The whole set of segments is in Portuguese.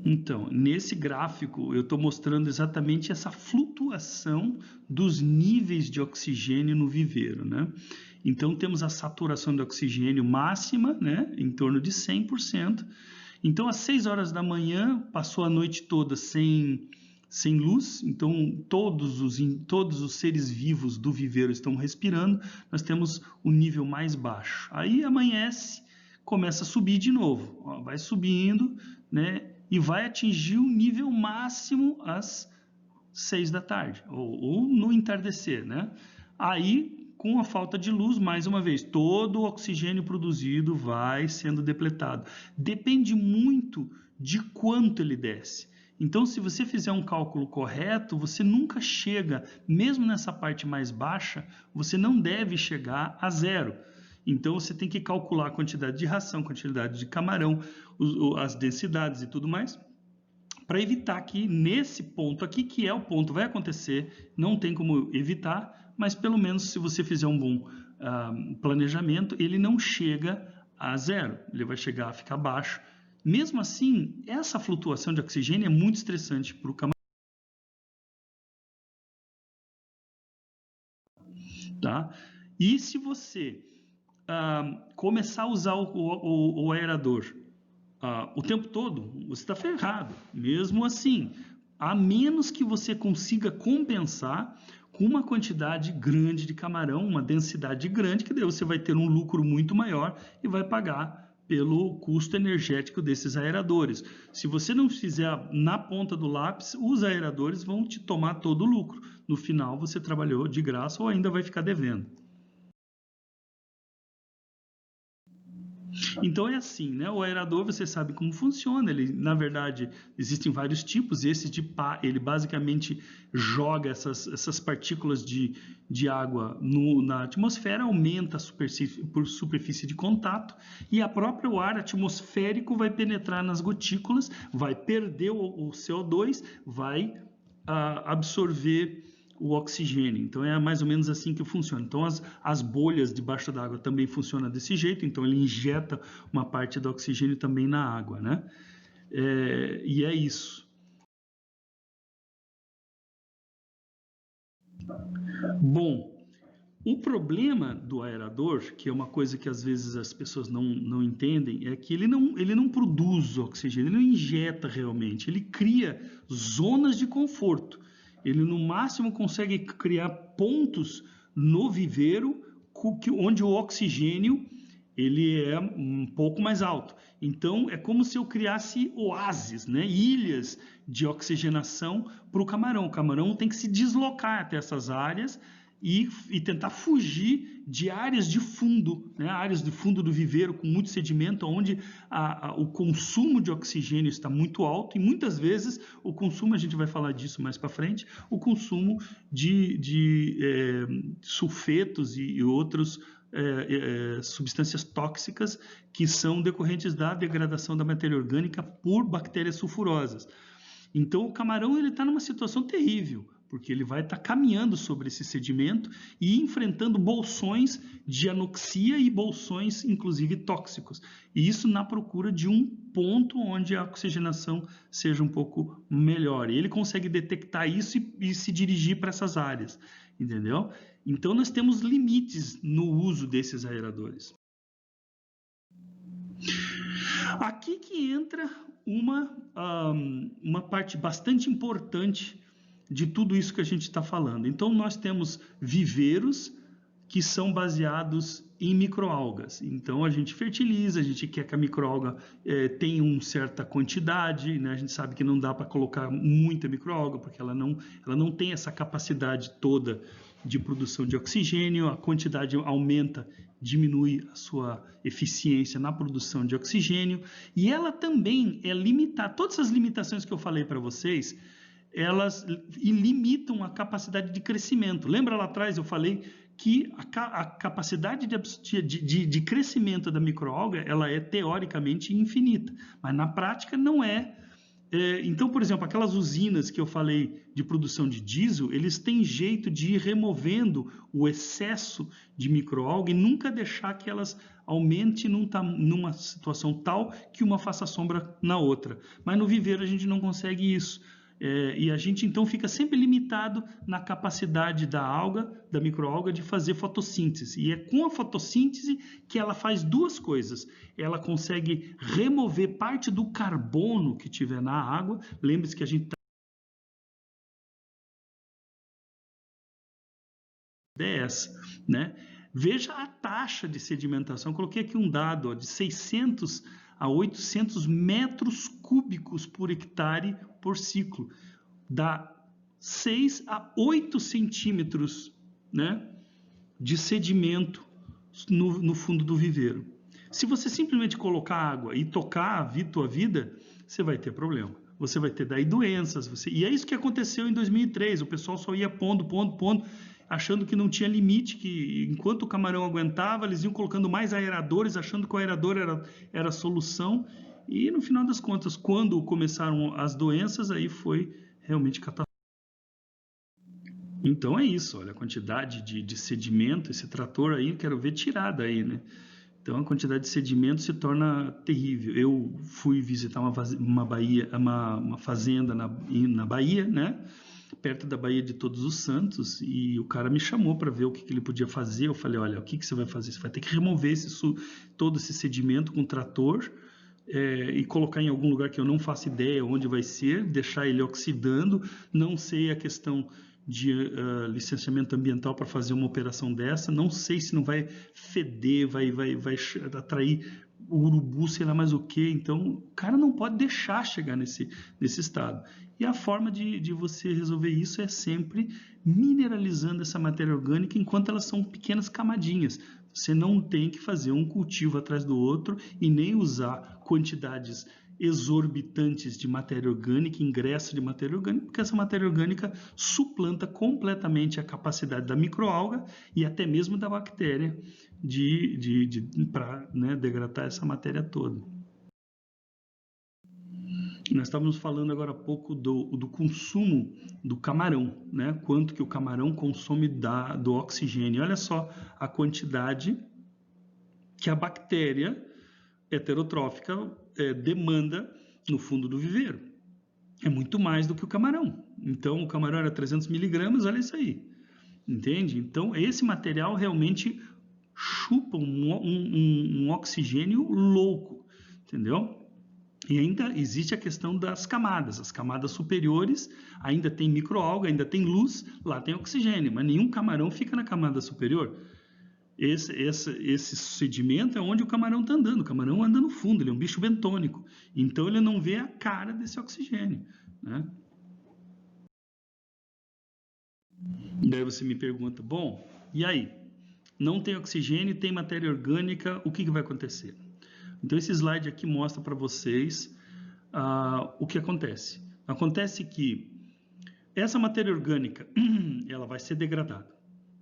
Então, nesse gráfico eu estou mostrando exatamente essa flutuação dos níveis de oxigênio no viveiro, né? Então, temos a saturação de oxigênio máxima, né, em torno de 100%. Então, às 6 horas da manhã, passou a noite toda sem luz, então todos os seres vivos do viveiro estão respirando, nós temos o nível mais baixo. Aí amanhece, começa a subir de novo, ó, vai subindo, né, e vai atingir o nível máximo às 6 da tarde, ou no entardecer, né? Aí, com a falta de luz, mais uma vez, todo o oxigênio produzido vai sendo depletado. Depende muito de quanto ele desce. Então, se você fizer um cálculo correto, você nunca chega, mesmo nessa parte mais baixa, você não deve chegar a zero. Então, você tem que calcular a quantidade de ração, quantidade de camarão, as densidades e tudo mais, para evitar que nesse ponto aqui, que é o ponto, vai acontecer, não tem como evitar, mas pelo menos se você fizer um bom planejamento, ele não chega a zero, ele vai chegar a ficar baixo. Mesmo assim, essa flutuação de oxigênio é muito estressante para o camarão. Tá? E se você começar a usar o aerador o tempo todo, você está ferrado. Mesmo assim, a menos que você consiga compensar com uma quantidade grande de camarão, uma densidade grande, que daí você vai ter um lucro muito maior e vai pagar pelo custo energético desses aeradores. Se você não fizer na ponta do lápis, os aeradores vão te tomar todo o lucro. No final, você trabalhou de graça ou ainda vai ficar devendo. Então é assim, né? O aerador, você sabe como funciona. Ele, na verdade, existem vários tipos. Esse de pá, ele basicamente joga essas partículas de água na atmosfera, aumenta a superfície de contato e a própria ar atmosférico vai penetrar nas gotículas, vai perder o CO2, vai absorver o oxigênio. Então é mais ou menos assim que funciona. Então as bolhas debaixo d'água também funcionam desse jeito, então ele injeta uma parte do oxigênio também na água, né? E é isso. Bom, o problema do aerador, que é uma coisa que às vezes as pessoas não entendem, é que ele não produz oxigênio, ele não injeta realmente, ele cria zonas de conforto. Ele no máximo consegue criar pontos no viveiro onde o oxigênio ele é um pouco mais alto. Então é como se eu criasse oásis, né? Ilhas de oxigenação para o camarão. O camarão tem que se deslocar até essas áreas e tentar fugir de áreas de fundo, né? Áreas de fundo do viveiro com muito sedimento, onde o consumo de oxigênio está muito alto e muitas vezes o consumo, a gente vai falar disso mais para frente, o consumo de sulfetos e outros substâncias tóxicas que são decorrentes da degradação da matéria orgânica por bactérias sulfurosas. Então o camarão ele está numa situação terrível, porque ele vai estar caminhando sobre esse sedimento e enfrentando bolsões de anoxia e bolsões, inclusive, tóxicos. E isso na procura de um ponto onde a oxigenação seja um pouco melhor. E ele consegue detectar isso e se dirigir para essas áreas, entendeu? Então nós temos limites no uso desses aeradores. Aqui que entra uma parte bastante importante de tudo isso que a gente está falando. Então nós temos viveiros que são baseados em microalgas. Então a gente fertiliza, a gente quer que a microalga tenha uma certa quantidade, né? A gente sabe que não dá para colocar muita microalga porque ela não tem essa capacidade toda de produção de oxigênio, a quantidade aumenta, diminui a sua eficiência na produção de oxigênio e ela também é limitada. Todas essas limitações que eu falei para vocês, elas limitam a capacidade de crescimento. Lembra lá atrás eu falei que a capacidade de crescimento da microalga ela é teoricamente infinita, mas na prática não é. Então, por exemplo, aquelas usinas que eu falei de produção de diesel, eles têm jeito de ir removendo o excesso de microalga e nunca deixar que elas aumente numa situação tal que uma faça sombra na outra. Mas no viveiro a gente não consegue isso. E a gente então fica sempre limitado na capacidade da alga, da microalga, de fazer fotossíntese. E é com a fotossíntese que ela faz duas coisas. Ela consegue remover parte do carbono que tiver na água. Lembre-se que a gente é essa, né? Veja a taxa de sedimentação. Eu coloquei aqui um dado de 600 a 800 metros cúbicos por hectare por ciclo. Dá 6 a 8 centímetros, né, de sedimento no fundo do viveiro. Se você simplesmente colocar água e tocar a tua vida, você vai ter problema. Você vai ter daí doenças. E é isso que aconteceu em 2003. O pessoal só ia pondo, achando que não tinha limite, que enquanto o camarão aguentava, eles iam colocando mais aeradores, achando que o aerador era a solução. E no final das contas, quando começaram as doenças, aí foi realmente catastrófico. Então é isso, olha, a quantidade de sedimento, esse trator aí, quero ver tirada aí, né? Então a quantidade de sedimento se torna terrível. Eu fui visitar uma fazenda na Bahia, né? Perto da Baía de Todos os Santos, e o cara me chamou para ver o que ele podia fazer. Eu falei, olha, o que você vai fazer? Você vai ter que remover todo esse sedimento com trator e colocar em algum lugar que eu não faço ideia onde vai ser, deixar ele oxidando. Não sei a questão de licenciamento ambiental para fazer uma operação dessa, não sei se não vai feder, vai atrair o urubu, sei lá mais o que. Então o cara não pode deixar chegar nesse estado. E a forma de você resolver isso é sempre mineralizando essa matéria orgânica enquanto elas são pequenas camadinhas. Você não tem que fazer um cultivo atrás do outro e nem usar quantidades exorbitantes de matéria orgânica, ingresso de matéria orgânica, porque essa matéria orgânica suplanta completamente a capacidade da microalga e até mesmo da bactéria para, né, degradar essa matéria toda. Nós estávamos falando agora há pouco do consumo do camarão, né? Quanto que o camarão consome do oxigênio. Olha só a quantidade que a bactéria heterotrófica demanda no fundo do viveiro. É muito mais do que o camarão. Então, o camarão era 300 miligramas, olha isso aí. Entende? Então, esse material realmente chupa um oxigênio louco, entendeu? E ainda existe a questão das camadas. As camadas superiores ainda tem microalga, ainda tem luz, lá tem oxigênio, mas nenhum camarão fica na camada superior. Esse sedimento é onde o camarão está andando. O camarão anda no fundo, ele é um bicho bentônico. Então ele não vê a cara desse oxigênio, né? Daí você me pergunta, bom, e aí? Não tem oxigênio, tem matéria orgânica, o que vai acontecer? Então esse slide aqui mostra para vocês o que acontece. Acontece que essa matéria orgânica ela vai ser degradada.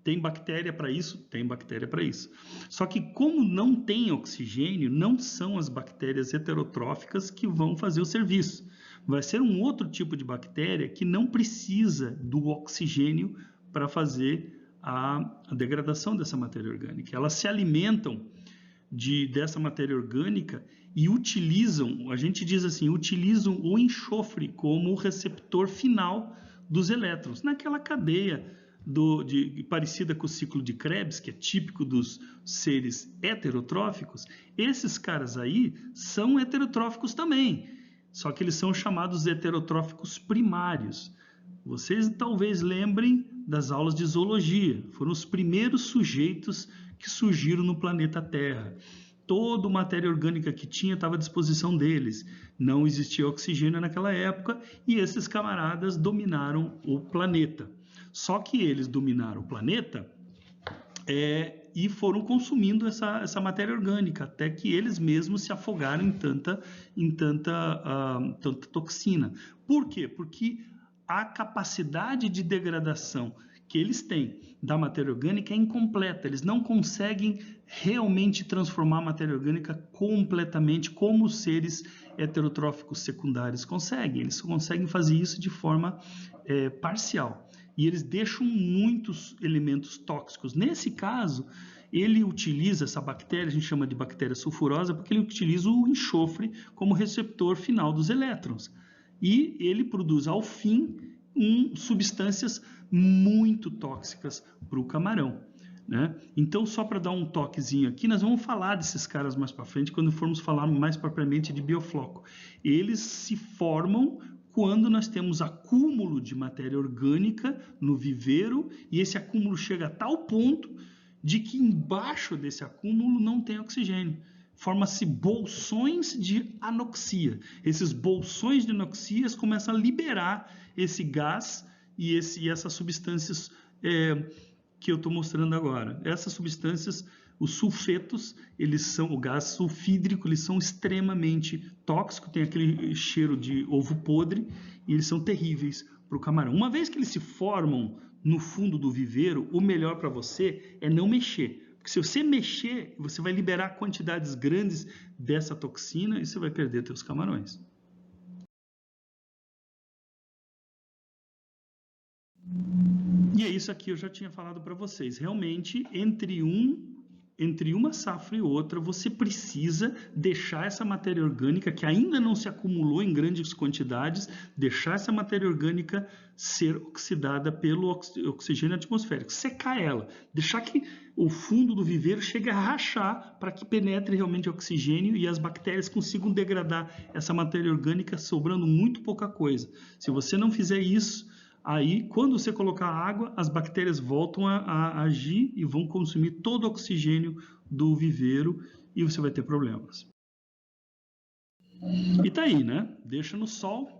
Tem bactéria para isso? Tem bactéria para isso. Só que como não tem oxigênio, não são as bactérias heterotróficas que vão fazer o serviço. Vai ser um outro tipo de bactéria que não precisa do oxigênio para fazer a degradação dessa matéria orgânica. Elas se alimentam dessa matéria orgânica e utilizam, a gente diz assim, utilizam o enxofre como o receptor final dos elétrons, naquela cadeia parecida com o ciclo de Krebs, que é típico dos seres heterotróficos. Esses caras aí são heterotróficos também, só que eles são chamados heterotróficos primários. Vocês talvez lembrem das aulas de zoologia, foram os primeiros sujeitos que surgiram no planeta Terra. Toda a matéria orgânica que tinha estava à disposição deles. Não existia oxigênio naquela época e esses camaradas dominaram o planeta. Só que eles dominaram o planeta e foram consumindo essa matéria orgânica, até que eles mesmos se afogaram em tanta toxina. Por quê? Porque a capacidade de degradação que eles têm da matéria orgânica é incompleta. Eles não conseguem realmente transformar a matéria orgânica completamente como os seres heterotróficos secundários conseguem. Eles conseguem fazer isso de forma parcial. E eles deixam muitos elementos tóxicos. Nesse caso, ele utiliza essa bactéria, a gente chama de bactéria sulfurosa, porque ele utiliza o enxofre como receptor final dos elétrons. E ele produz, ao fim, substâncias muito tóxicas para o camarão, né? Então, só para dar um toquezinho aqui, nós vamos falar desses caras mais para frente, quando formos falar mais propriamente de biofloco. Eles se formam quando nós temos acúmulo de matéria orgânica no viveiro, e esse acúmulo chega a tal ponto de que embaixo desse acúmulo não tem oxigênio. Forma-se bolsões de anoxia. Esses bolsões de anoxias começam a liberar esse gás e essas substâncias que eu estou mostrando agora. Essas substâncias, os sulfetos, o gás sulfídrico, eles são extremamente tóxicos, tem aquele cheiro de ovo podre e eles são terríveis para o camarão. Uma vez que eles se formam no fundo do viveiro, o melhor para você é não mexer. Porque se você mexer, você vai liberar quantidades grandes dessa toxina e você vai perder seus camarões. E é isso aqui eu já tinha falado para vocês. Realmente, entre uma safra e outra, você precisa deixar essa matéria orgânica, que ainda não se acumulou em grandes quantidades, deixar essa matéria orgânica ser oxidada pelo oxigênio atmosférico, secar ela, deixar que o fundo do viveiro chegue a rachar para que penetre realmente oxigênio e as bactérias consigam degradar essa matéria orgânica, sobrando muito pouca coisa. Se você não fizer isso, aí, quando você colocar água, as bactérias voltam a agir e vão consumir todo o oxigênio do viveiro e você vai ter problemas. E tá aí, né? Deixa no sol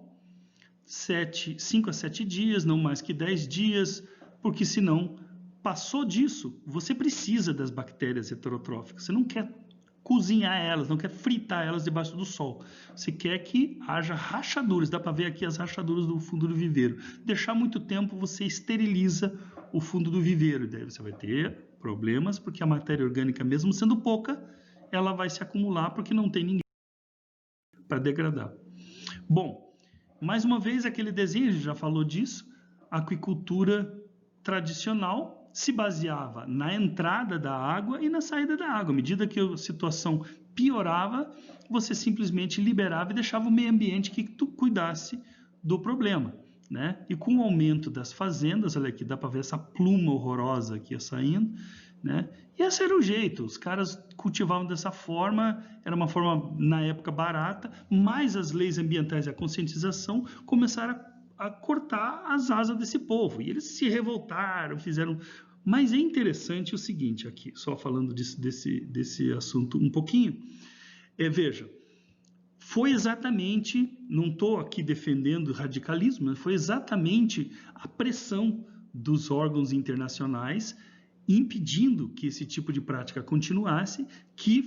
5 a 7 dias, não mais que 10 dias, porque senão, passou disso, você precisa das bactérias heterotróficas. Você não quer cozinhar elas, não quer fritar elas debaixo do sol. Você quer que haja rachaduras, dá para ver aqui as rachaduras do fundo do viveiro. Deixar muito tempo, você esteriliza o fundo do viveiro, daí você vai ter problemas, porque a matéria orgânica, mesmo sendo pouca, ela vai se acumular porque não tem ninguém para degradar. Bom, mais uma vez aquele desenho, a gente já falou disso, a aquicultura tradicional se baseava na entrada da água e na saída da água. À medida que a situação piorava, você simplesmente liberava e deixava o meio ambiente que tu cuidasse do problema, né? E com o aumento das fazendas, olha aqui, dá para ver essa pluma horrorosa aqui saindo, né? E esse era o jeito, os caras cultivavam dessa forma, era uma forma na época barata, mas as leis ambientais e a conscientização começaram a cortar as asas desse povo, e eles se revoltaram, fizeram... Mas é interessante o seguinte aqui, só falando desse assunto um pouquinho, veja, foi exatamente, não estou aqui defendendo radicalismo, mas foi exatamente a pressão dos órgãos internacionais impedindo que esse tipo de prática continuasse, que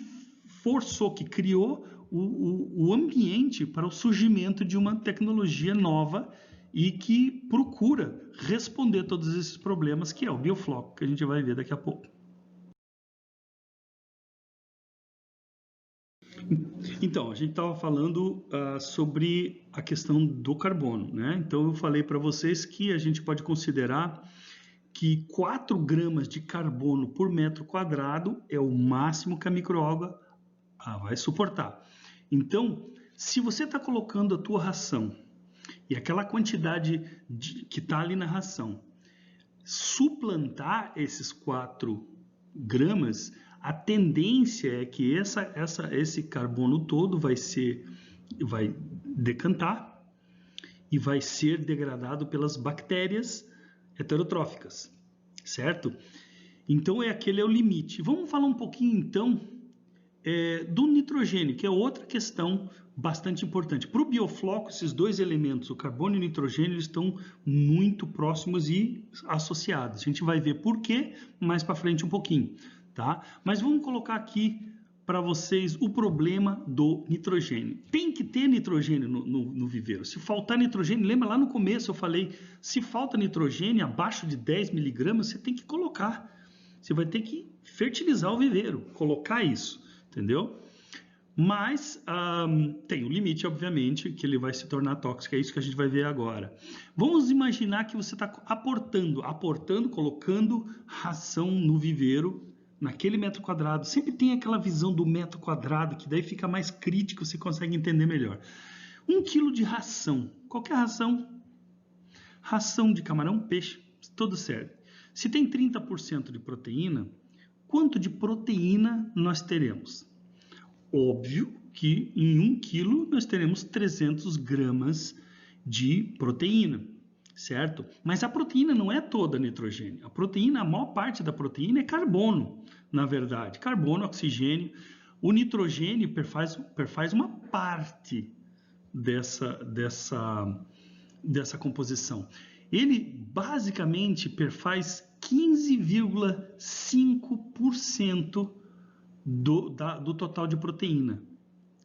forçou, que criou o ambiente para o surgimento de uma tecnologia nova e que procura responder todos esses problemas, que é o biofloco, que a gente vai ver daqui a pouco. Então, a gente estava falando sobre a questão do carbono, né? Então, eu falei para vocês que a gente pode considerar que 4 gramas de carbono por metro quadrado é o máximo que a microalga vai suportar. Então, se você está colocando a tua ração e aquela quantidade que está ali na ração suplantar esses 4 gramas, a tendência é que esse carbono todo vai decantar e vai ser degradado pelas bactérias heterotróficas, certo? Então, aquele é o limite. Vamos falar um pouquinho, então, do nitrogênio, que é outra questão bastante importante. Para o biofloco, esses 2 elementos, o carbono e o nitrogênio, eles estão muito próximos e associados. A gente vai ver por quê mais para frente um pouquinho, tá? Mas vamos colocar aqui para vocês o problema do nitrogênio. Tem que ter nitrogênio no viveiro. Se faltar nitrogênio, lembra lá no começo eu falei, se falta nitrogênio abaixo de 10 miligramas, você tem que colocar. Você vai ter que fertilizar o viveiro, colocar isso, entendeu? Mas tem um limite, obviamente, que ele vai se tornar tóxico, é isso que a gente vai ver agora. Vamos imaginar que você está aportando, colocando ração no viveiro naquele metro quadrado. Sempre tem aquela visão do metro quadrado, que daí fica mais crítico, você consegue entender melhor. 1 quilo de ração. Qual que é a ração? Ração de camarão, peixe, todo serve. Se tem 30% de proteína, quanto de proteína nós teremos? Óbvio que em 1 quilo nós teremos 300 gramas de proteína, certo? Mas a proteína não é toda nitrogênio. A proteína, a maior parte da proteína é carbono, na verdade. Carbono, oxigênio. O nitrogênio perfaz uma parte dessa composição. Ele basicamente perfaz 15,5% do total de proteína.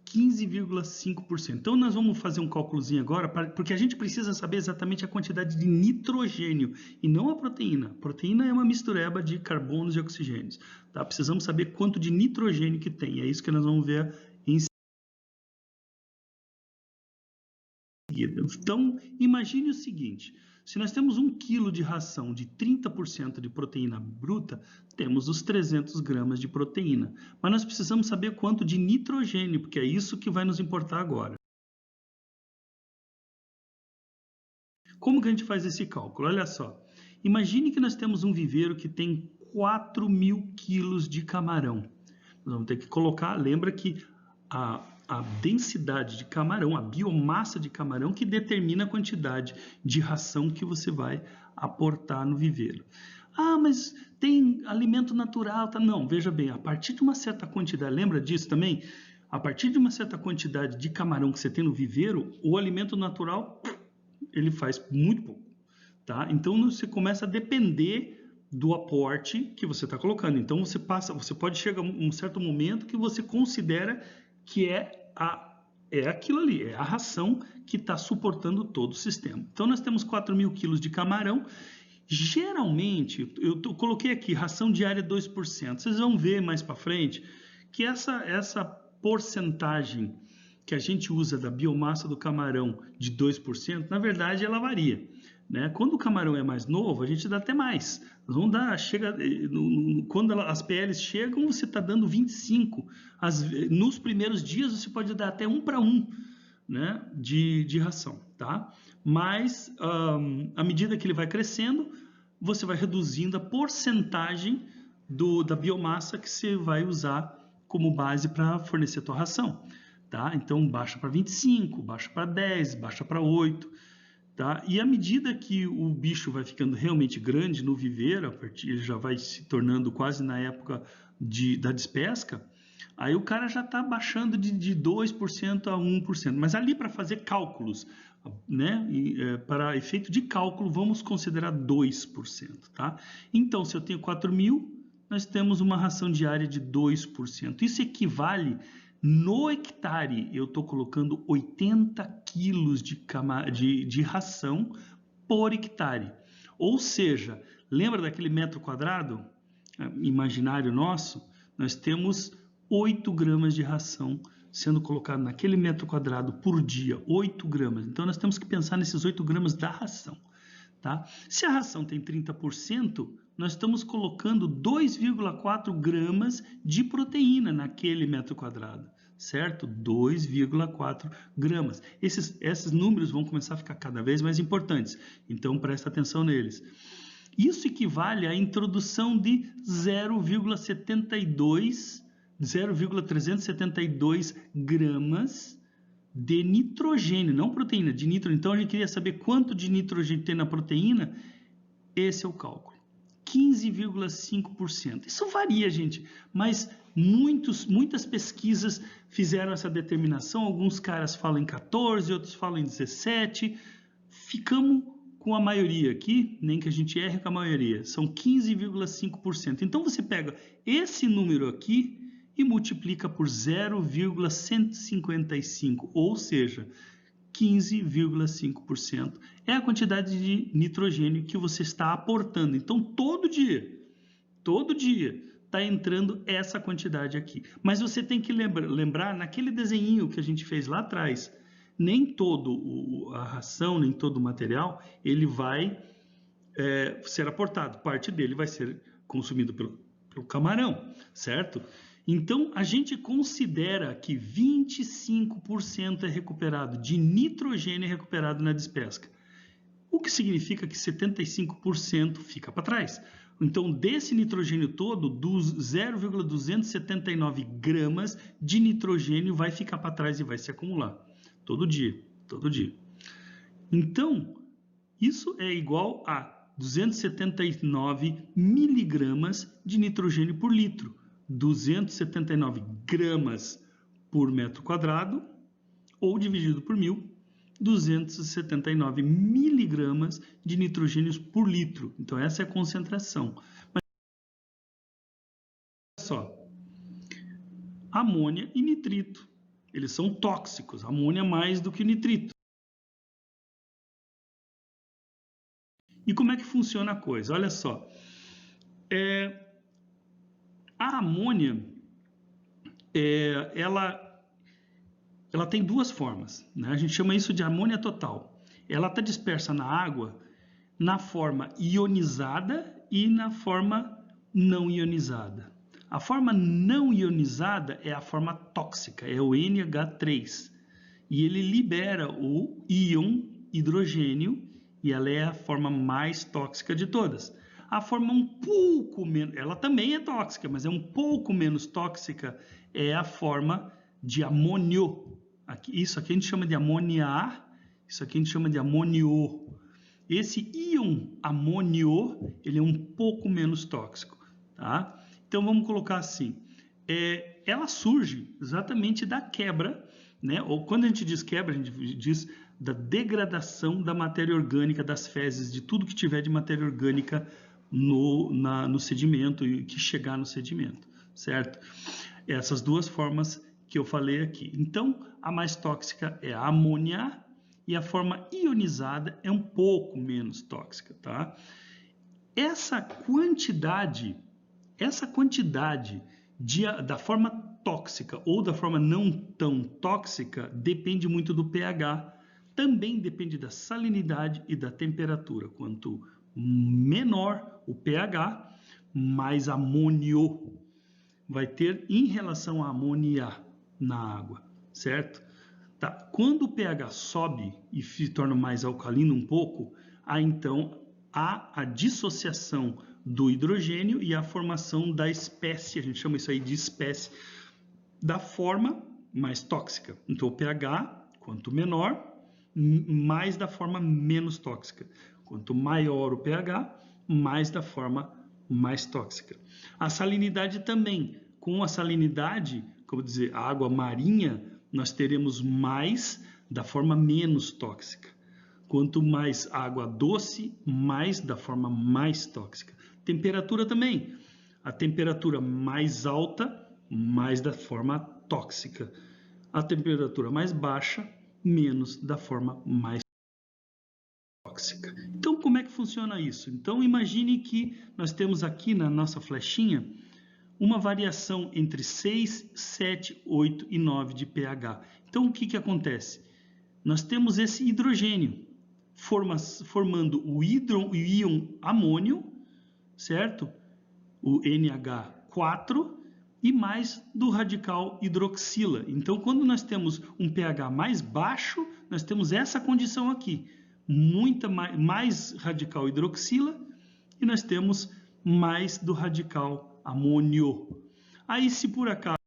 15,5%. Então, nós vamos fazer um cálculozinho agora, porque a gente precisa saber exatamente a quantidade de nitrogênio e não a proteína. A proteína é uma mistureba de carbonos e oxigênios. Tá? Precisamos saber quanto de nitrogênio que tem. É isso que nós vamos ver em seguida. Então, imagine o seguinte. Se nós temos 1 quilo de ração de 30% de proteína bruta, temos os 300 gramas de proteína. Mas nós precisamos saber quanto de nitrogênio, porque é isso que vai nos importar agora. Como que a gente faz esse cálculo? Olha só. Imagine que nós temos um viveiro que tem 4.000 quilos de camarão. Nós vamos ter que colocar, lembra que a densidade de camarão, a biomassa de camarão que determina a quantidade de ração que você vai aportar no viveiro. Ah, mas tem alimento natural, tá? Não, veja bem, a partir de uma certa quantidade, lembra disso também? A partir de uma certa quantidade de camarão que você tem no viveiro, o alimento natural, ele faz muito pouco, tá? Então você começa a depender do aporte que você está colocando. Então você pode chegar a um certo momento que você considera que é aquilo ali, é a ração que está suportando todo o sistema. Então, nós temos 4.000 quilos de camarão. Geralmente, eu coloquei aqui, ração diária 2%. Vocês vão ver mais para frente que essa porcentagem que a gente usa da biomassa do camarão de 2%, na verdade, ela varia. Né? Quando o camarão é mais novo, a gente dá até mais. Nós vamos dar, quando as PLs chegam, você está dando 25. Nos primeiros dias, você pode dar até 1 para 1, né, de ração. Tá? Mas, à medida que ele vai crescendo, você vai reduzindo a porcentagem da biomassa que você vai usar como base para fornecer a tua ração. Tá? Então, baixa para 25, baixa para 10, baixa para 8. Tá? E à medida que o bicho vai ficando realmente grande no viveiro, ele já vai se tornando quase na época da despesca, aí o cara já está baixando de 2% a 1%. Mas ali para fazer cálculos, né? Para efeito de cálculo, vamos considerar 2%. Tá? Então, se eu tenho 4.000, nós temos uma ração diária de 2%. Isso equivale... No hectare, eu estou colocando 80 quilos de ração por hectare. Ou seja, lembra daquele metro quadrado imaginário nosso? Nós temos 8 gramas de ração sendo colocado naquele metro quadrado por dia, 8 gramas. Então, nós temos que pensar nesses 8 gramas da ração. Tá? Se a ração tem 30%, nós estamos colocando 2,4 gramas de proteína naquele metro quadrado, certo? 2,4 gramas. Esses números vão começar a ficar cada vez mais importantes, então presta atenção neles. Isso equivale à introdução de 0,372 gramas de nitrogênio, não proteína, de nitrogênio. Então, a gente queria saber quanto de nitrogênio tem na proteína. Esse é o cálculo. 15,5%. Isso varia, gente, mas muitas pesquisas fizeram essa determinação. Alguns caras falam em 14, outros falam em 17. Ficamos com a maioria aqui, nem que a gente erre com a maioria. São 15,5%. Então, você pega esse número aqui e multiplica por 0,155, ou seja, 15,5% é a quantidade de nitrogênio que você está aportando. Então, todo dia está entrando essa quantidade aqui. Mas você tem que lembrar naquele desenho que a gente fez lá atrás, nem todo a ração, nem todo o material, ele vai ser aportado. Parte dele vai ser consumido o camarão, certo? Então, a gente considera que 25% é recuperado, de nitrogênio é recuperado na despesca. O que significa que 75% fica para trás. Então, desse nitrogênio todo, dos 0,279 gramas de nitrogênio vai ficar para trás e vai se acumular. Todo dia, todo dia. Então, isso é igual a 279 miligramas de nitrogênio por litro. 279 gramas por metro quadrado, ou dividido por 1.000, 279 miligramas de nitrogênio por litro. Então, essa é a concentração. Mas, olha só, amônia e nitrito, eles são tóxicos. Amônia mais do que nitrito. E como é que funciona a coisa? Olha só, a amônia, ela tem duas formas, né? A gente chama isso de amônia total. Ela está dispersa na água na forma ionizada e na forma não ionizada. A forma não ionizada é a forma tóxica, é o NH3. E ele libera o íon hidrogênio e ela é a forma mais tóxica de todas. A forma um pouco menos, ela também é tóxica, mas é um pouco menos tóxica, é a forma de amônio. Isso aqui a gente chama de amônia, isso aqui a gente chama de amônio. Esse íon amônio, ele é um pouco menos tóxico, tá? Então vamos colocar assim, ela surge exatamente da quebra, né? Ou quando a gente diz quebra, a gente diz da degradação da matéria orgânica, das fezes, de tudo que tiver de matéria orgânica no sedimento e que chegar no sedimento, certo? Essas duas formas que eu falei aqui. Então, a mais tóxica é a amônia e a forma ionizada é um pouco menos tóxica, tá? Essa quantidade da forma tóxica ou da forma não tão tóxica depende muito do pH. Também depende da salinidade e da temperatura. Quanto menor o pH, mais amônio vai ter em relação à amônia na água, certo? Tá. Quando o pH sobe e se torna mais alcalino um pouco, então há a dissociação do hidrogênio e a formação da espécie, a gente chama isso aí de espécie, da forma mais tóxica. Então o pH, quanto menor, mais da forma menos tóxica. Quanto maior o pH, mais da forma mais tóxica. A salinidade também. Com a salinidade, como dizer, a água marinha, nós teremos mais da forma menos tóxica. Quanto mais água doce, mais da forma mais tóxica. Temperatura também. A temperatura mais alta, mais da forma tóxica. A temperatura mais baixa, menos da forma mais tóxica. Então, como é que funciona isso? Então, imagine que nós temos aqui na nossa flechinha uma variação entre 6, 7, 8 e 9 de pH. Então, o que acontece? Nós temos esse hidrogênio formando o íon amônio, certo? O NH4 e mais do radical hidroxila. Então, quando nós temos um pH mais baixo, nós temos essa condição aqui. Mais radical hidroxila e nós temos mais do radical amônio. Aí, se por acaso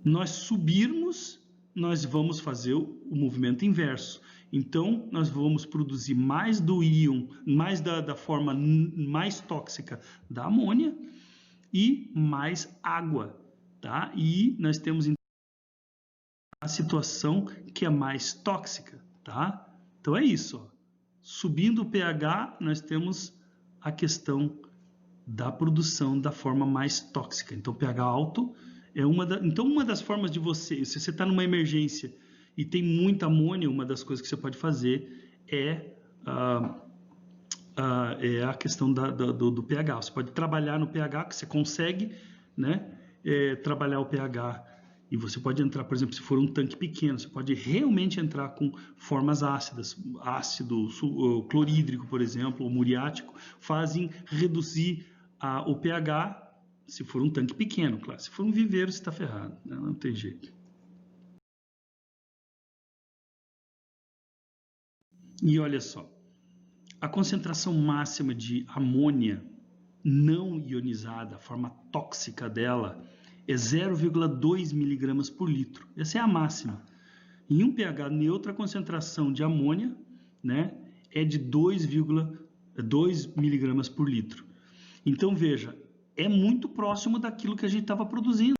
nós subirmos, nós vamos fazer o movimento inverso. Então, nós vamos produzir mais do íon, mais da forma mais tóxica da amônia e mais água, tá? E nós temos a situação que é mais tóxica, tá? Então é isso, ó. Subindo o pH, nós temos a questão da produção da forma mais tóxica. Então, pH alto é uma das formas de se você está numa emergência e tem muita amônia, uma das coisas que você pode fazer é a questão do pH. Você pode trabalhar no pH, que você consegue, né, trabalhar o pH. E você pode entrar, por exemplo, se for um tanque pequeno, você pode realmente entrar com formas ácidas, ácido clorídrico, por exemplo, ou muriático, fazem reduzir o pH, se for um tanque pequeno, claro. Se for um viveiro, você está ferrado, né? Não tem jeito. E olha só, a concentração máxima de amônia não ionizada, a forma tóxica dela, é 0,2 miligramas por litro. Essa é a máxima. Em um pH neutro, a concentração de amônia, né, é de 2,2 miligramas por litro. Então, veja, é muito próximo daquilo que a gente estava produzindo,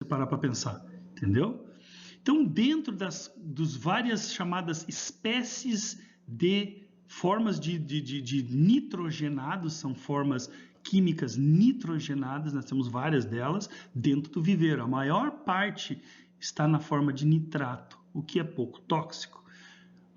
se parar para pensar, entendeu? Então, dentro dos várias chamadas espécies de formas de nitrogenados, são formas químicas nitrogenadas, nós temos várias delas dentro do viveiro. A maior parte está na forma de nitrato, o que é pouco tóxico.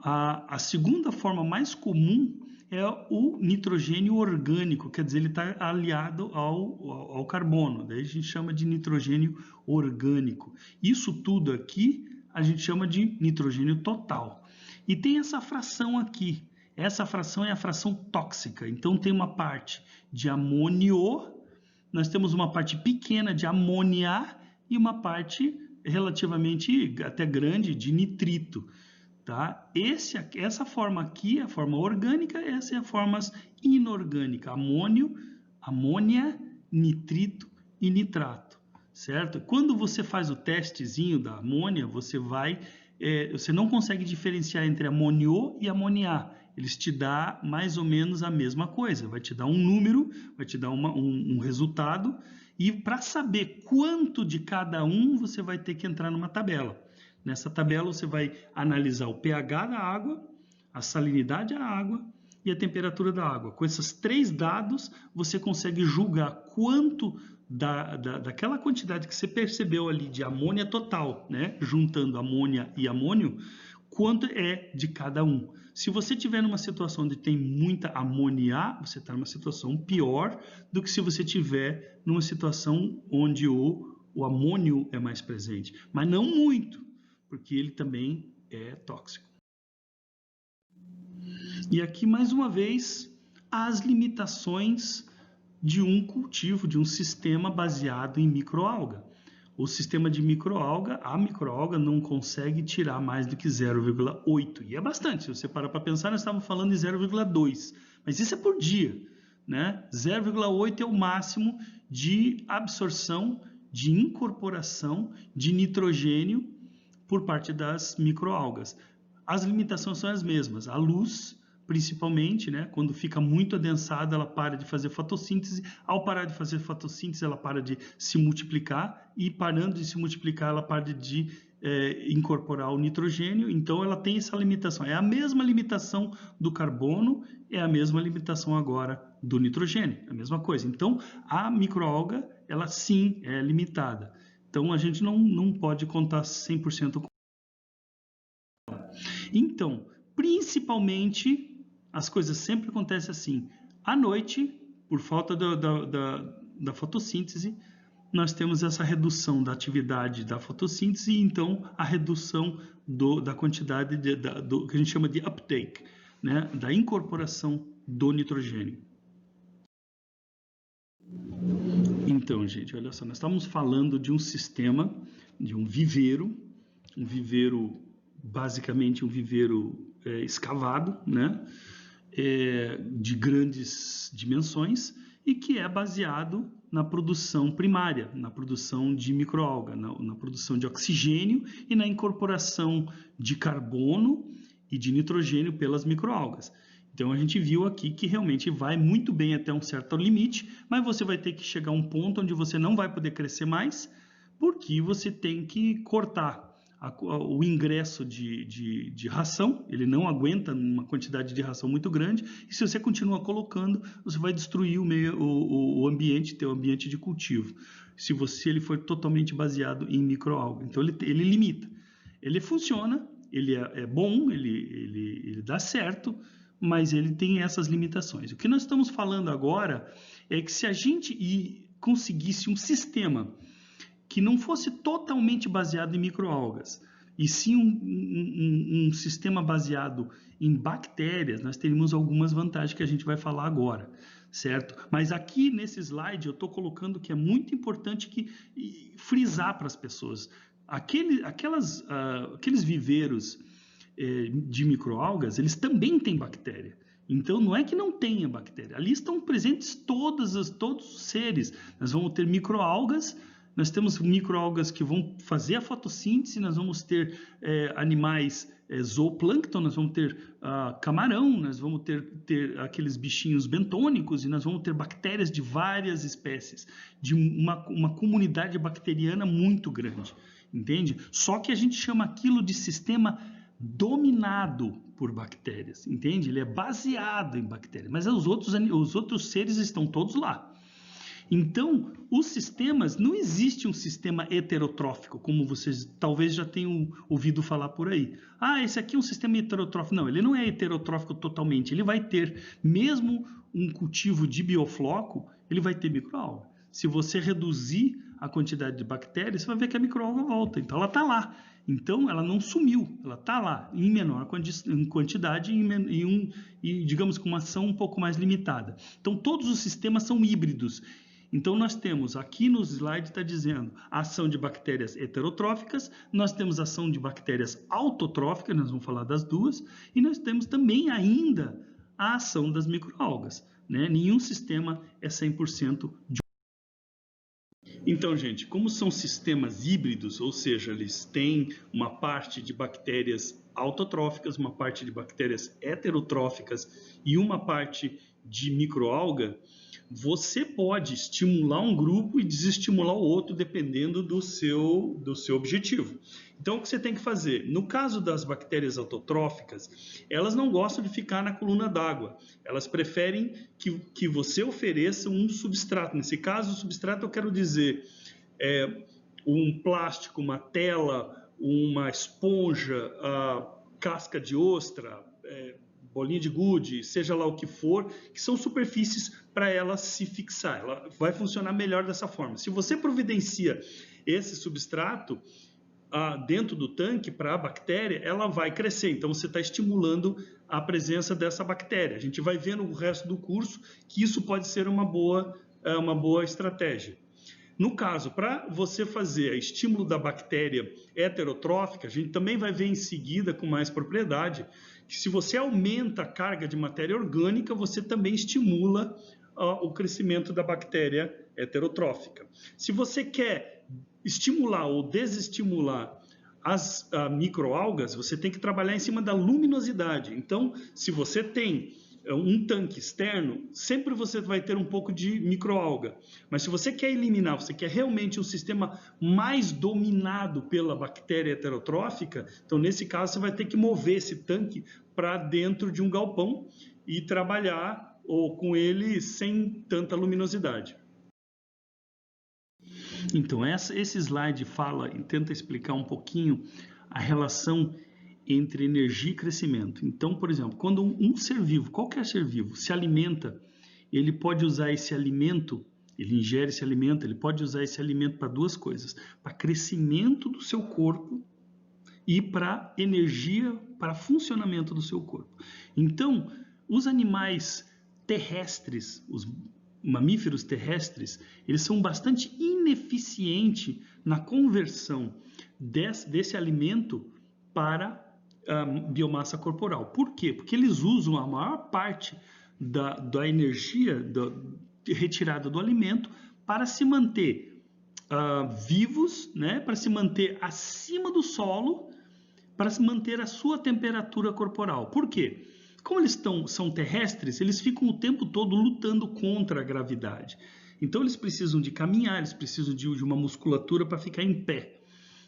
A segunda forma mais comum é o nitrogênio orgânico, quer dizer, ele está aliado ao carbono, daí a gente chama de nitrogênio orgânico. Isso tudo aqui a gente chama de nitrogênio total. E tem essa fração aqui, essa fração é a fração tóxica, então tem uma parte de amônio, nós temos uma parte pequena de amônia e uma parte relativamente até grande de nitrito. Tá? Essa forma aqui é a forma orgânica, essa é a forma inorgânica, amônia, nitrito e nitrato, certo? Quando você faz o testezinho da amônia, você não consegue diferenciar entre amônio e amoniá, eles te dão mais ou menos a mesma coisa, vai te dar um número, vai te dar um resultado, e para saber quanto de cada um, você vai ter que entrar numa tabela. Nessa tabela você vai analisar o pH da água, a salinidade da água e a temperatura da água. Com esses 3 dados, você consegue julgar quanto daquela quantidade que você percebeu ali de amônia total, né? Juntando amônia e amônio, quanto é de cada um. Se você estiver numa situação onde tem muita amônia, você está numa situação pior do que se você estiver numa situação onde o amônio é mais presente, mas não muito, porque ele também é tóxico. E aqui, mais uma vez, as limitações de um cultivo, de um sistema baseado em microalga. O sistema de microalga, a microalga não consegue tirar mais do que 0,8. E é bastante, se você parar para pensar, nós estávamos falando de 0,2. Mas isso é por dia, né? 0,8 é o máximo de absorção, de incorporação de nitrogênio por parte das microalgas. As limitações são as mesmas. A luz, principalmente, né, quando fica muito adensada, ela para de fazer fotossíntese. Ao parar de fazer fotossíntese, ela para de se multiplicar. E parando de se multiplicar, ela para de incorporar o nitrogênio. Então, ela tem essa limitação. É a mesma limitação do carbono, é a mesma limitação agora do nitrogênio. É a mesma coisa. Então, a microalga, ela sim é limitada. Então, a gente não pode contar 100% com ela. Então, principalmente, as coisas sempre acontecem assim. À noite, por falta da fotossíntese, nós temos essa redução da atividade da fotossíntese e, então, a redução da quantidade do que a gente chama de uptake, né? Da incorporação do nitrogênio. Então, gente, olha só, nós estamos falando de um sistema, de um viveiro basicamente um viveiro escavado, né? De grandes dimensões e que é baseado na produção primária, na produção de microalga, na produção de oxigênio e na incorporação de carbono e de nitrogênio pelas microalgas. Então, a gente viu aqui que realmente vai muito bem até um certo limite, mas você vai ter que chegar a um ponto onde você não vai poder crescer mais, porque você tem que cortar o ingresso de ração, ele não aguenta uma quantidade de ração muito grande, e se você continua colocando, você vai destruir o ambiente, teu ambiente de cultivo, se ele for totalmente baseado em microalga. Então, ele limita. Ele funciona, ele é bom, ele dá certo, mas ele tem essas limitações. O que nós estamos falando agora é que se a gente conseguisse um sistema que não fosse totalmente baseado em microalgas, e sim um sistema baseado em bactérias, nós teríamos algumas vantagens que a gente vai falar agora. certo? Mas aqui nesse slide eu estou colocando que é muito importante frisar para as pessoas. Aqueles viveiros de microalgas, eles também têm bactéria. Então, não é que não tenha bactéria. Ali estão presentes todos os seres. Nós vamos ter microalgas, nós temos microalgas que vão fazer a fotossíntese, nós vamos ter animais zooplâncton, nós vamos ter camarão, nós vamos ter aqueles bichinhos bentônicos e nós vamos ter bactérias de várias espécies, de uma comunidade bacteriana muito grande, entende? Só que a gente chama aquilo de sistema dominado por bactérias, entende? Ele é baseado em bactérias, mas os outros seres estão todos lá. Então, os sistemas, não existe um sistema heterotrófico, como vocês talvez já tenham ouvido falar por aí. Ah, esse aqui é um sistema heterotrófico. Não, ele não é heterotrófico totalmente. Ele vai ter, mesmo um cultivo de biofloco, ele vai ter microalga. Se você reduzir a quantidade de bactérias, você vai ver que a microalga volta. Então, ela está lá. Então, ela não sumiu, ela está lá, em menor quantidade e, digamos, com uma ação um pouco mais limitada. Então, todos os sistemas são híbridos. Então, nós temos, aqui no slide está dizendo, a ação de bactérias heterotróficas, nós temos a ação de bactérias autotróficas, nós vamos falar das duas, e nós temos também ainda a ação das microalgas, né? Nenhum sistema é 100% de... Então, gente, como são sistemas híbridos, ou seja, eles têm uma parte de bactérias autotróficas, uma parte de bactérias heterotróficas e uma parte de microalga, você pode estimular um grupo e desestimular o outro dependendo do seu objetivo. Então, o que você tem que fazer? No caso das bactérias autotróficas, elas não gostam de ficar na coluna d'água. Elas preferem que você ofereça um substrato. Nesse caso, o substrato eu quero dizer um plástico, uma tela, uma esponja, casca de ostra, bolinha de gude, seja lá o que for, que são superfícies para ela se fixar. Ela vai funcionar melhor dessa forma. Se você providencia esse substrato dentro do tanque para a bactéria, ela vai crescer. Então, você está estimulando a presença dessa bactéria. A gente vai ver no resto do curso que isso pode ser uma boa estratégia. No caso, para você fazer o estímulo da bactéria heterotrófica, a gente também vai ver em seguida com mais propriedade que se você aumenta a carga de matéria orgânica, você também estimula o crescimento da bactéria heterotrófica. Se você quer estimular ou desestimular as microalgas, você tem que trabalhar em cima da luminosidade. Então, se você tem um tanque externo, sempre você vai ter um pouco de microalga. Mas se você quer eliminar, você quer realmente um sistema mais dominado pela bactéria heterotrófica, então nesse caso você vai ter que mover esse tanque para dentro de um galpão e trabalhar com ele sem tanta luminosidade. Então esse slide fala e tenta explicar um pouquinho a relação entre energia e crescimento. Então, por exemplo, quando um ser vivo, qualquer ser vivo, se alimenta, ele pode usar esse alimento, ele ingere esse alimento, ele pode usar esse alimento para duas coisas: para crescimento do seu corpo e para energia, para funcionamento do seu corpo. Então, os animais terrestres, os mamíferos terrestres, eles são bastante ineficientes na conversão desse alimento para biomassa corporal. Por quê? Porque eles usam a maior parte da energia retirada do alimento para se manter vivos, né? Para se manter acima do solo, para se manter a sua temperatura corporal. Por quê? Como eles são terrestres, eles ficam o tempo todo lutando contra a gravidade. Então eles precisam de caminhar, eles precisam de uma musculatura para ficar em pé,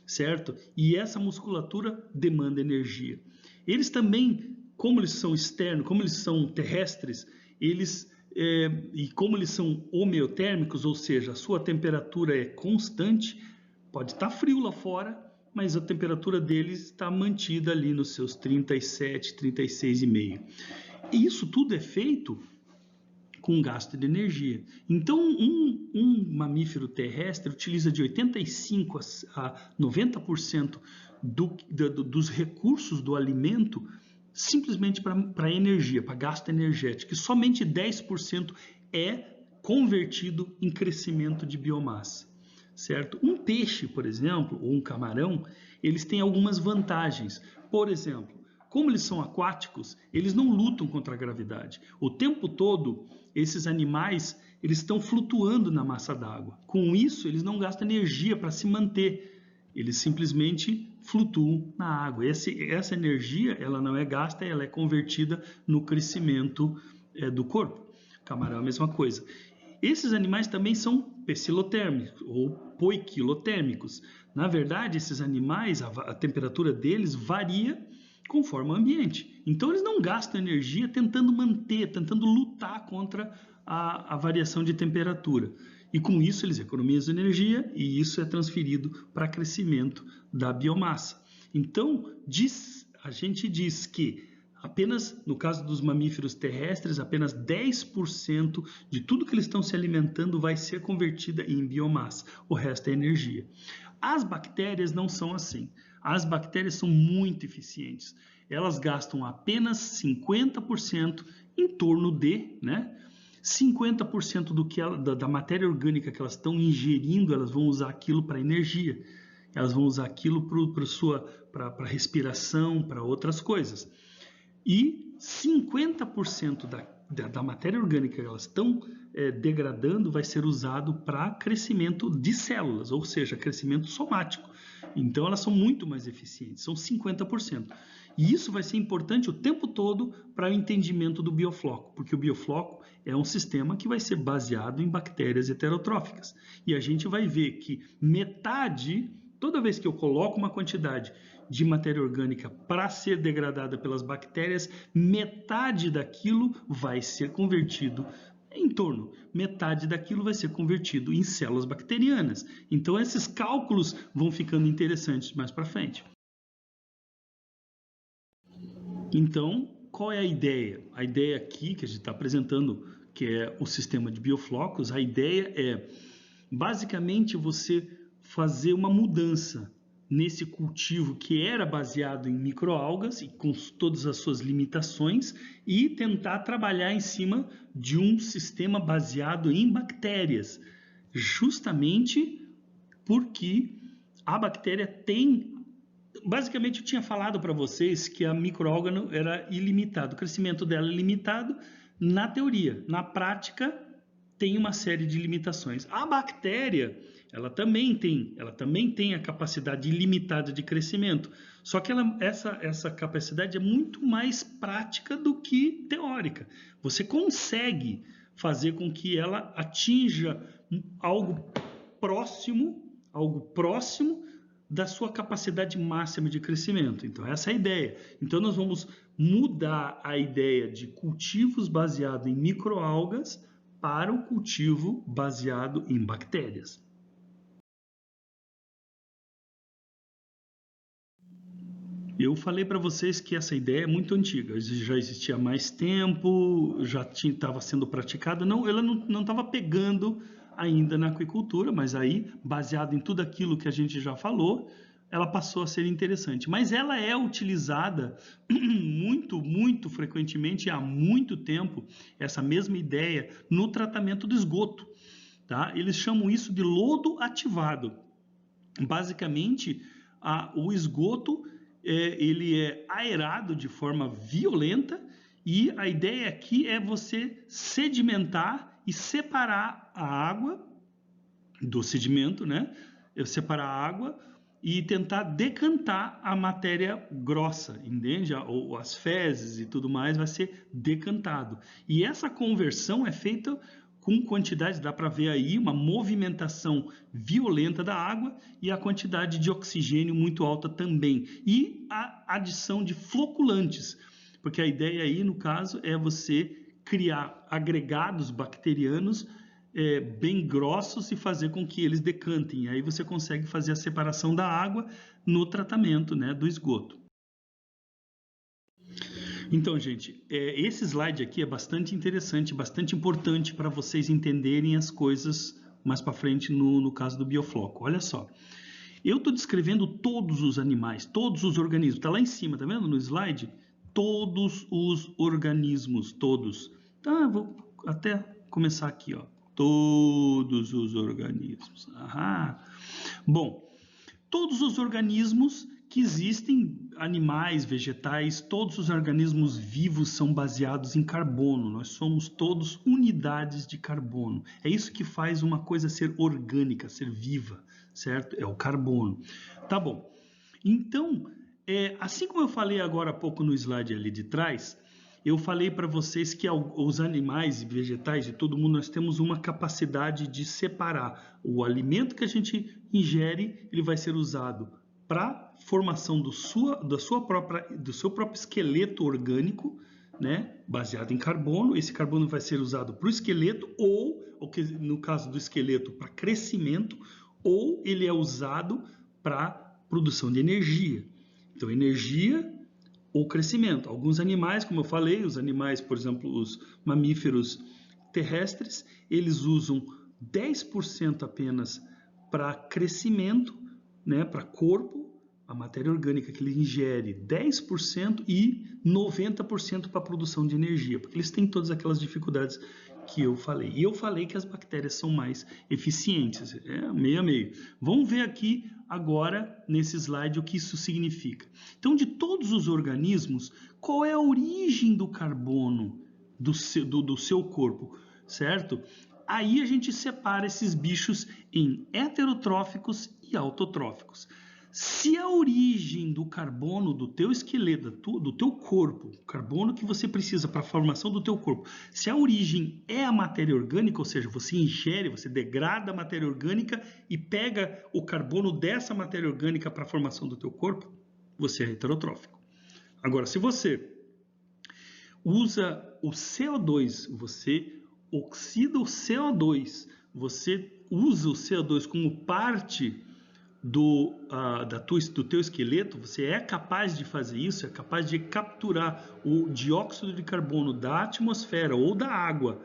certo? E essa musculatura demanda energia. Eles também, como eles são externos, como eles são terrestres, e como eles são homeotérmicos, ou seja, a sua temperatura é constante, pode estar frio lá fora, mas a temperatura deles está mantida ali nos seus 37, 36,5. E isso tudo é feito com gasto de energia. Então, um mamífero terrestre utiliza de 85% a 90% dos recursos do alimento simplesmente para energia, para gasto energético, e somente 10% é convertido em crescimento de biomassa, certo? Um peixe, por exemplo, ou um camarão, eles têm algumas vantagens. Por exemplo, como eles são aquáticos, eles não lutam contra a gravidade. O tempo todo, esses animais, eles estão flutuando na massa d'água. Com isso, eles não gastam energia para se manter. Eles simplesmente flutuam na água. Essa energia, ela não é gasta, ela é convertida no crescimento do corpo. Camarão é a mesma coisa. Esses animais também são pecilotérmicos ou poiquilotérmicos. Na verdade, esses animais, a temperatura deles varia conforme o ambiente. Então, eles não gastam energia tentando manter, tentando lutar contra a variação de temperatura. E com isso, eles economizam energia e isso é transferido para crescimento da biomassa. Então, a gente diz que apenas, no caso dos mamíferos terrestres, apenas 10% de tudo que eles estão se alimentando vai ser convertida em biomassa. O resto é energia. As bactérias não são assim. As bactérias são muito eficientes. Elas gastam apenas 50% em torno de, 50% da matéria orgânica que elas estão ingerindo, elas vão usar aquilo para energia. Elas vão usar aquilo para respiração, para outras coisas. E 50% da matéria orgânica que elas estão degradando vai ser usado para crescimento de células, ou seja, crescimento somático. Então, elas são muito mais eficientes, são 50%. E isso vai ser importante o tempo todo para o entendimento do biofloco, porque o biofloco é um sistema que vai ser baseado em bactérias heterotróficas. E a gente vai ver que toda vez que eu coloco uma quantidade de matéria orgânica para ser degradada pelas bactérias, metade daquilo vai ser convertido metade daquilo vai ser convertido em células bacterianas. Então, esses cálculos vão ficando interessantes mais para frente. Então, qual é a ideia? A ideia aqui que a gente está apresentando, que é o sistema de bioflocos, a ideia é basicamente você fazer uma mudança nesse cultivo que era baseado em microalgas e com todas as suas limitações e tentar trabalhar em cima de um sistema baseado em bactérias, justamente porque a bactéria tem... Basicamente, eu tinha falado para vocês que a microalga era ilimitada, o crescimento dela é limitado na teoria. Na prática, tem uma série de limitações. A bactéria, ela também tem a capacidade ilimitada de crescimento, só que essa capacidade é muito mais prática do que teórica. Você consegue fazer com que ela atinja algo próximo da sua capacidade máxima de crescimento. Então, essa é a ideia. Então, nós vamos mudar a ideia de cultivos baseados em microalgas para o cultivo baseado em bactérias. Eu falei para vocês que essa ideia é muito antiga, já existia há mais tempo, já estava sendo praticada. Não, ela não estava pegando ainda na aquicultura, mas aí, baseado em tudo aquilo que a gente já falou, ela passou a ser interessante. Mas ela é utilizada muito, muito frequentemente, há muito tempo, essa mesma ideia, no tratamento do esgoto. Tá? Eles chamam isso de lodo ativado. Basicamente, o esgoto ele é aerado de forma violenta e a ideia aqui é você sedimentar e separar a água do sedimento, Separar a água e tentar decantar a matéria grossa, entende? Ou as fezes e tudo mais vai ser decantado. E essa conversão é feita com quantidade, dá para ver aí uma movimentação violenta da água e a quantidade de oxigênio muito alta também. E a adição de floculantes, porque a ideia aí, no caso, é você criar agregados bacterianos bem grossos e fazer com que eles decantem. Aí você consegue fazer a separação da água no tratamento, do esgoto. Então, gente, esse slide aqui é bastante interessante, bastante importante para vocês entenderem as coisas mais para frente no caso do biofloco. Olha só, eu estou descrevendo todos os animais, todos os organismos. Está lá em cima, tá vendo no slide? Todos os organismos, todos. Tá, vou até começar aqui, ó. Todos os organismos. Bom, todos os organismos que existem, animais, vegetais, todos os organismos vivos são baseados em carbono. Nós somos todos unidades de carbono. É isso que faz uma coisa ser orgânica, ser viva, certo? É o carbono. Tá bom. Então, assim como eu falei agora há pouco no slide ali de trás, eu falei para vocês que os animais e vegetais de todo mundo, nós temos uma capacidade de separar. O alimento que a gente ingere, ele vai ser usado para formação do seu próprio esqueleto orgânico, né, baseado em carbono. Esse carbono vai ser usado para o esqueleto ou no caso do esqueleto, para crescimento, ou ele é usado para produção de energia. Então, energia ou crescimento. Alguns animais, como eu falei, os animais, por exemplo, os mamíferos terrestres, eles usam 10% apenas para crescimento, né, para corpo, a matéria orgânica que ele ingere 10% e 90% para a produção de energia, porque eles têm todas aquelas dificuldades que eu falei. E eu falei que as bactérias são mais eficientes, meio a meio. Vamos ver aqui agora, nesse slide, o que isso significa. Então, de todos os organismos, qual é a origem do carbono do seu corpo, certo? Aí a gente separa esses bichos em heterotróficos e autotróficos. Se a origem do carbono do teu esqueleto, do teu corpo, o carbono que você precisa para a formação do teu corpo, se a origem é a matéria orgânica, ou seja, você ingere, você degrada a matéria orgânica e pega o carbono dessa matéria orgânica para a formação do teu corpo, você é heterotrófico. Agora, se você usa o CO2, você oxida o CO2, você usa o CO2 como parte do teu esqueleto, você é capaz de fazer isso, é capaz de capturar o dióxido de carbono da atmosfera ou da água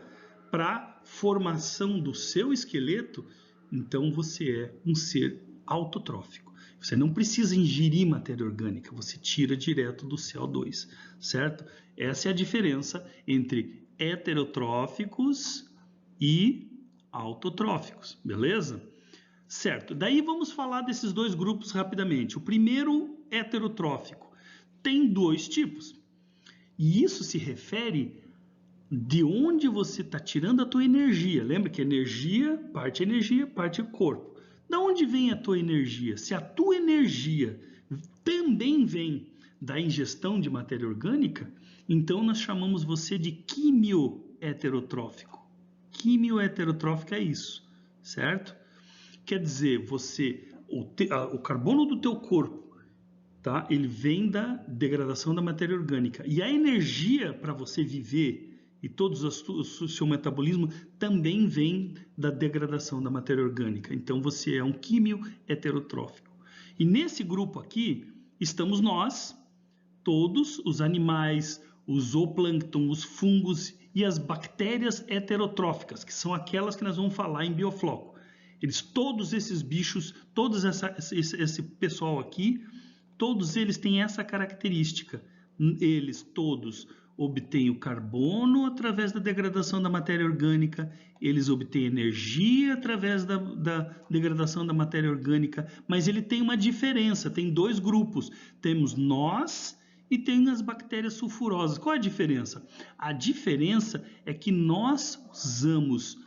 para formação do seu esqueleto, então você é um ser autotrófico. Você não precisa ingerir matéria orgânica, você tira direto do CO2, certo? Essa é a diferença entre heterotróficos e autotróficos, beleza? Certo, daí vamos falar desses dois grupos rapidamente. O primeiro, heterotrófico, tem dois tipos. E isso se refere de onde você está tirando a tua energia. Lembra que energia, parte corpo. Da onde vem a tua energia? Se a tua energia também vem da ingestão de matéria orgânica, então nós chamamos você de quimioheterotrófico. Quimioheterotrófico é isso, certo? Quer dizer, o carbono do teu corpo, tá? Ele vem da degradação da matéria orgânica. E a energia para você viver e todo o seu metabolismo também vem da degradação da matéria orgânica. Então, você é um quimioheterotrófico. E nesse grupo aqui, estamos nós, todos os animais, o zooplâncton, os fungos e as bactérias heterotróficas, que são aquelas que nós vamos falar em biofloco. Todos esses bichos, esse pessoal aqui, todos eles têm essa característica. Eles todos obtêm o carbono através da degradação da matéria orgânica, eles obtêm energia através da degradação da matéria orgânica, mas ele tem uma diferença, tem dois grupos. Temos nós e tem as bactérias sulfurosas. Qual é a diferença? A diferença é que nós usamos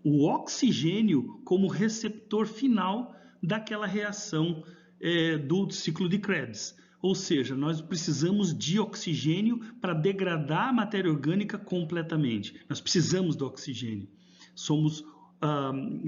o oxigênio como receptor final daquela reação do ciclo de Krebs. Ou seja, nós precisamos de oxigênio para degradar a matéria orgânica completamente. Nós precisamos do oxigênio. Somos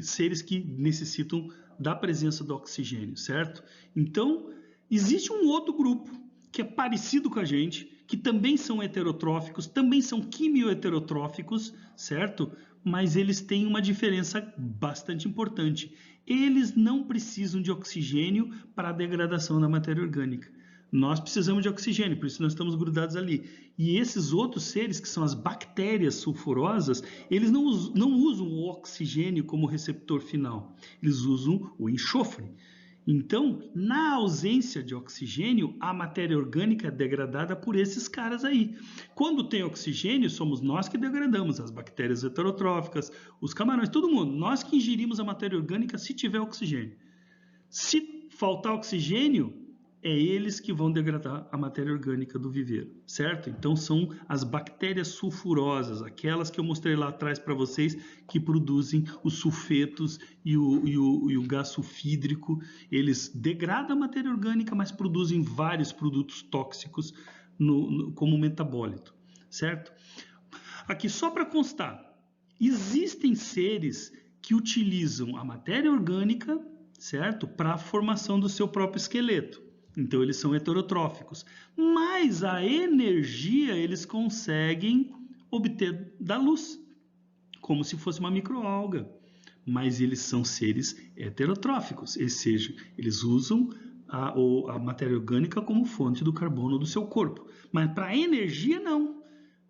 seres que necessitam da presença do oxigênio, certo? Então, existe um outro grupo que é parecido com a gente, que também são heterotróficos, também são quimioheterotróficos, certo? Mas eles têm uma diferença bastante importante. Eles não precisam de oxigênio para a degradação da matéria orgânica. Nós precisamos de oxigênio, por isso nós estamos grudados ali. E esses outros seres, que são as bactérias sulfurosas, eles não usam o oxigênio como receptor final. Eles usam o enxofre. Então, na ausência de oxigênio, a matéria orgânica é degradada por esses caras aí. Quando tem oxigênio, somos nós que degradamos, as bactérias heterotróficas, os camarões, todo mundo. Nós que ingerimos a matéria orgânica se tiver oxigênio. Se faltar oxigênio, é eles que vão degradar a matéria orgânica do viveiro, certo? Então são as bactérias sulfurosas, aquelas que eu mostrei lá atrás para vocês, que produzem os sulfetos e o gás sulfídrico. Eles degradam a matéria orgânica, mas produzem vários produtos tóxicos como metabólito, certo? Aqui só para constar, existem seres que utilizam a matéria orgânica, certo? Para a formação do seu próprio esqueleto. Então, eles são heterotróficos. Mas a energia eles conseguem obter da luz, como se fosse uma microalga. Mas eles são seres heterotróficos, ou seja, eles usam a matéria orgânica como fonte do carbono do seu corpo. Mas para a energia, não.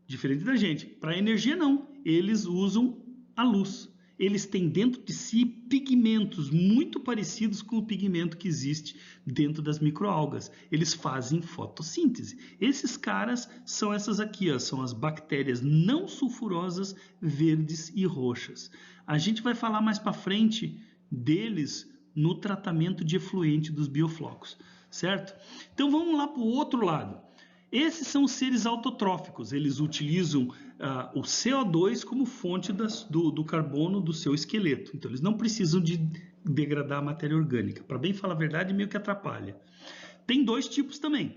Diferente da gente. Para a energia, não. Eles usam a luz. Eles têm dentro de si pigmentos muito parecidos com o pigmento que existe dentro das microalgas. Eles fazem fotossíntese. Esses caras são essas aqui, ó, são as bactérias não sulfurosas verdes e roxas. A gente vai falar mais para frente deles no tratamento de efluente dos bioflocos, certo? Então vamos lá para o outro lado. Esses são os seres autotróficos, eles utilizam o CO2 como fonte do carbono do seu esqueleto. Então, eles não precisam de degradar a matéria orgânica. Para bem falar a verdade, meio que atrapalha. Tem dois tipos também.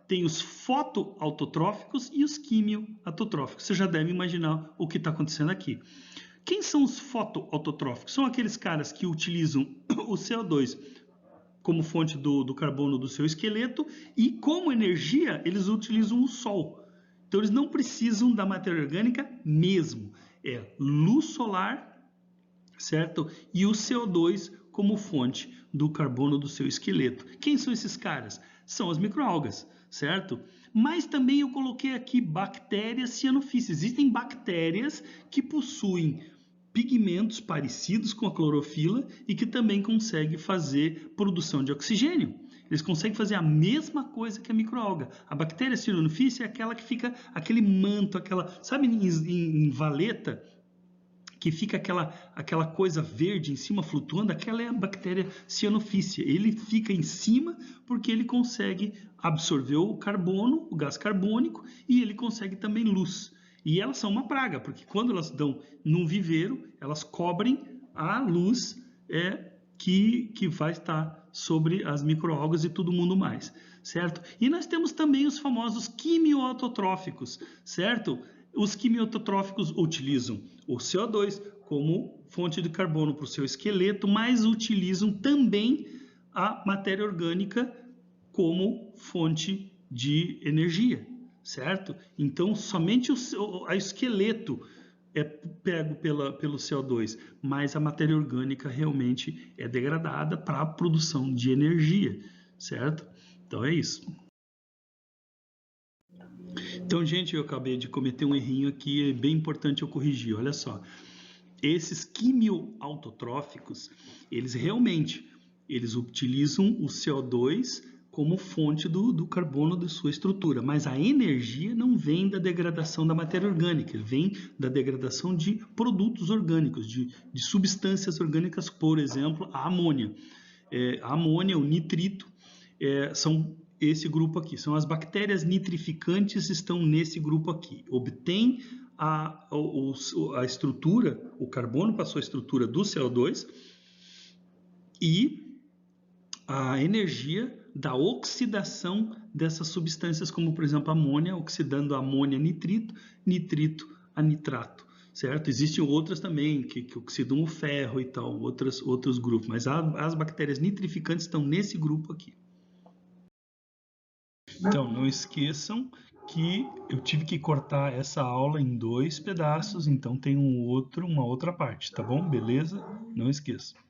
Tem os fotoautotróficos e os quimioautotróficos. Você já deve imaginar o que está acontecendo aqui. Quem são os fotoautotróficos? São aqueles caras que utilizam o CO2 como fonte do carbono do seu esqueleto e como energia eles utilizam o sol. Então eles não precisam da matéria orgânica mesmo. É luz solar, certo? E o CO2 como fonte do carbono do seu esqueleto. Quem são esses caras? São as microalgas, certo? Mas também eu coloquei aqui bactérias cianofílicas. Existem bactérias que possuem pigmentos parecidos com a clorofila e que também conseguem fazer produção de oxigênio. Eles conseguem fazer a mesma coisa que a microalga. A bactéria cianofílica é aquela que fica aquele manto, aquela, sabe, em valeta, que fica aquela coisa verde em cima flutuando, aquela é a bactéria cianofília. Ele fica em cima porque ele consegue absorver o carbono, o gás carbônico, e ele consegue também luz. E elas são uma praga, porque quando elas dão num viveiro, elas cobrem a luz que vai estar sobre as microalgas e todo mundo mais, certo? E nós temos também os famosos quimioautotróficos, certo? Os quimioautotróficos utilizam o CO2 como fonte de carbono para o seu esqueleto, mas utilizam também a matéria orgânica como fonte de energia, certo? Então, somente o esqueleto é pego pelo CO2, mas a matéria orgânica realmente é degradada para a produção de energia, certo? Então, é isso. Então, gente, eu acabei de cometer um errinho aqui, é bem importante eu corrigir. Olha só, esses quimioautotróficos, eles realmente utilizam o CO2 como fonte do carbono da sua estrutura, mas a energia não vem da degradação da matéria orgânica, vem da degradação de produtos orgânicos, de substâncias orgânicas, por exemplo, a amônia. A amônia, o nitrito, são esse grupo aqui, são as bactérias nitrificantes, estão nesse grupo aqui. Obtém a estrutura, o carbono para a sua estrutura do CO2 e a energia da oxidação dessas substâncias, como por exemplo a amônia, oxidando a amônia a nitrito, nitrito a nitrato, certo? Existem outras também que oxidam o ferro e tal, outros grupos, mas as bactérias nitrificantes estão nesse grupo aqui. Então, não esqueçam que eu tive que cortar essa aula em 2 pedaços, então tem uma outra parte, tá bom? Beleza? Não esqueçam.